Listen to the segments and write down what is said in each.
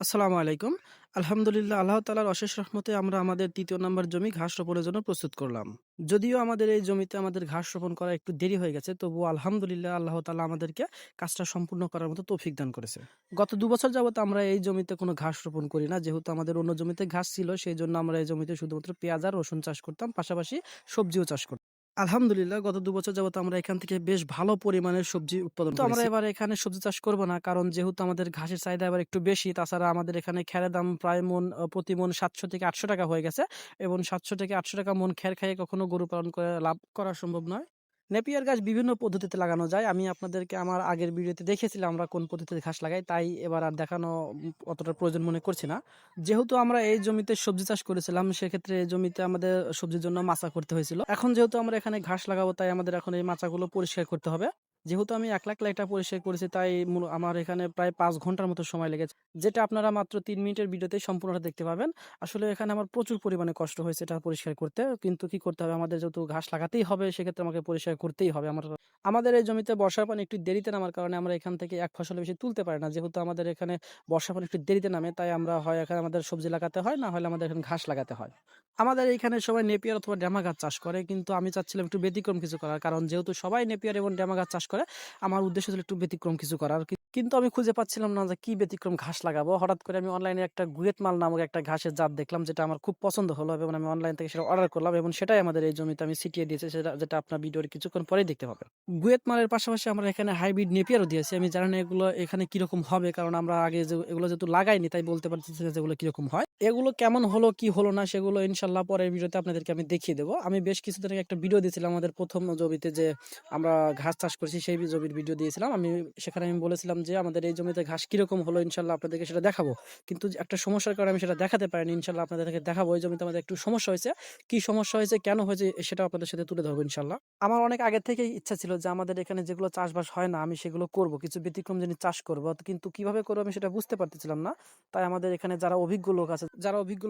আসসালামু আলাইকুম। আলহামদুলিল্লাহ আল্লাহ তাআলার অশেষ রহমতে আমরা আমাদের ৩য় নাম্বার জমি ঘাস রোপণের জন্য প্রস্তুত করলাম। যদিও আমাদের এই জমিতে আমাদের ঘাস রোপণ করা একটু দেরি হয়ে গেছে, তবুও আলহামদুলিল্লাহ আল্লাহ তাআলা আমাদেরকে কাজটা সম্পূর্ণ করার মতো তৌফিক দান করেছে। গত ২ বছর যাবত আমরা এই জমিতে কোনো ঘাস রোপণ করি না। যেহেতু আমাদের অন্য জমিতে ঘাস ছিল, সেজন্য আমরা এই জমিতে শুধুমাত্র পেঁয়াজ আর রসুন চাষ করতাম, পাশাপাশি সবজিও চাষ করতাম। আলহামদুলিল্লাহ গত ২ বছর যাবত আমরা এখান থেকে বেশ ভালো পরিমাণের সবজি উৎপাদন তো আমরা করেছি। এবার এখানে সবজি চাষ করব না। কারণ যেহেতু আমাদের ঘাসের চাহিদা এবার একটু বেশি। তাছাড়া আমাদের এখানে খ্যারের দাম প্রায় প্রতি মন ৳৭০০-৮০০ হয়ে গেছে এবং ৳৭০০-৮০০ মন খ্যার খাইয়ে কখনো গরু পালন করে লাভ করা সম্ভব নয়। নেপিয়ার গাছ বিভিন্ন পদ্ধতিতে লাগানো যায়। আমি আপনাদেরকে আমার আগের ভিডিওতে দেখিয়েছিলাম আমরা কোন পদ্ধতিতে ঘাস লাগাই। তাই এবার আর দেখানো অতটা প্রয়োজন মনে করছি না। যেহেতু আমরা এই জমিতে সবজি চাষ করেছিলাম, সেক্ষেত্রে এই জমিতে আমাদের সবজির জন্য মাচা করতে হয়েছিল। এখন যেহেতু আমরা এখানে ঘাস লাগাবো, তাই আমাদের এখন এই মাচাগুলো পরিষ্কার করতে হবে। যেহেতু আমি একলা, একলা এটা পরিষ্কার করেছি, তাই আমার এখানে প্রায় ৫ ঘন্টার মতো সময় লেগেছে। যেটা আপনারা মাত্র ৩ মিনিটের ভিডিওতেই সম্পূর্ণটা দেখতে পাবেন। আসলে এখানে আমার প্রচুর পরিমাণে কষ্ট হয়েছে এটা পরিষ্কার করতে। কিন্তু কি করতে হবে, আমাদের যেহেতু ঘাস লাগাতেই হবে, সেক্ষেত্রে আমাকে পরিষ্কার করতেই হবে। আমাদের এই জমিতে বর্ষার পানি একটু দেরিতে নামার কারণে আমরা এখান থেকে এক ফসলের বেশি তুলতে পারি না। যেহেতু আমাদের এখানে বর্ষার পানি একটু দেরিতে নামে, তাই আমরা হয় এখানে আমাদের সবজি লাগাতে হয়, না হলে আমাদের এখানে ঘাস লাগাতে হয়। আমাদের এইখানে সবাই নেপিয়ার অথবা ড্যামা গাছ চাষ করে, কিন্তু আমি চাচ্ছিলাম একটু ব্যতিক্রম কিছু করার। কারণ যেহেতু সবাই নেপিয়ার এবং ড্যামা গাছ চাষ করে, আমার উদ্দেশ্য ছিল একটু ব্যতিক্রম কিছু করার। কিন্তু আমি খুঁজে পাচ্ছিলাম না যে কি ব্যতিক্রম ঘাস লাগাবো। হঠাৎ করে আমি অনলাইনে একটা গুয়েত মাল নামক একটা ঘাসের জাত দেখলাম, যেটা আমার খুব পছন্দ হলো এবং আমি অনলাইন থেকে সেটা অর্ডার করলাম এবং সেটাই আমাদের এই জমিতে আমি ছিটিয়ে দিয়েছি, যেটা আপনার ভিডিওর কিছুক্ষণ পরেই দেখতে পাবেন। গুয়েত মালের পাশাপাশি আমরা এখানে হাইব্রিড নেপিয়ারও দিয়েছি। আমি জানি না এগুলো এখানে কিরকম হবে, কারণ আমরা আগে যে এগুলো যেহেতু লাগাইনি, তাই বলতে পারতেছি না যে এগুলো কিরকম হয়। এগুলো কেমন হলো কি হলো না সেগুলো ইনশাল্লাহ পরের ভিডিওতে আপনাদেরকে আমি দেখিয়ে দেবো। আমি বেশ কিছুদিন আগে একটা ভিডিও দিয়েছিলাম আমাদের ১ম জমিতে যে আমরা ঘাস চাষ করেছি, সেই জমির ভিডিও দিয়েছিলাম। সেখানে আমি বলেছিলাম যে আমাদের এই জমিতে ঘাস কিরকম হলো, ইনশাল্লাহ আপনাদেরকে সেটা দেখাবো। কিন্তু একটা সমস্যার কারণে আমি সেটা দেখাতে পারিনি। ইনশাল্লাহ আপনাদেরকে দেখাবো। এই জমিতে আমাদের একটু সমস্যা হয়েছে। কি সমস্যা হয়েছে, কেন হয়েছে, সেটাও আপনাদের সাথে তুলে ধরবো ইনশাল্লাহ। আমার অনেক আগে থেকেই ইচ্ছা ছিল যে আমাদের এখানে যেগুলো চাষবাস হয় না, আমি সেগুলো করব। কিছু ব্যতিক্রম জিনিস চাষ করব। কিন্তু কিভাবে করব আমি সেটা বুঝতে পারতেছিলাম না। তাই আমাদের এখানে যারা অভিজ্ঞ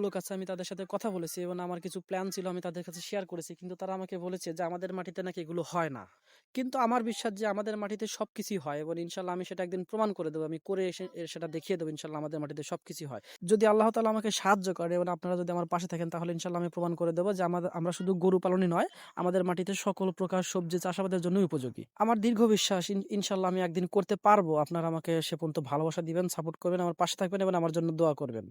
লোক আছে আমি তাদের সাথে কথা বলেছি এবং আমার কিছু প্ল্যান ছিল, আমি তাদের কাছে শেয়ার করেছি। কিন্তু তারা আমাকে বলেছে যে আমাদের মাটিতে নাকি এগুলো হয় না। কিন্তু আমার বিশ্বাস যে আমাদের মাটিতে সবকিছুই হয় এবং ইনশাল্লাহ আমি সেটা একদিন প্রমাণ করে দেবো। আমি করে এসে সেটা দেখিয়ে দেবো ইনশাল্লাহ আমাদের মাটিতে সবকিছুই হয়। যদি আল্লাহ তাআলা আমাকে সাহায্য করে এবং আপনারা যদি আমার পাশে থাকেন, তাহলে ইনশাল্লাহ আমি প্রমাণ করে দেবো যে আমরা শুধু গরু পালনই নয়, আমাদের মাটিতে সকল প্রকার সবজি চাষাবাদের জন্য উপযোগী। আমার দীর্ঘ বিশ্বাস ইনশাল্লাহ আমি একদিন করতে পারবো। আপনারা আমাকে সে পর্যন্ত ভালোবাসা দিবেন, সাপোর্ট করবেন, আমার পাশে থাকবেন এবং আমার জন্য দোয়া করবেন।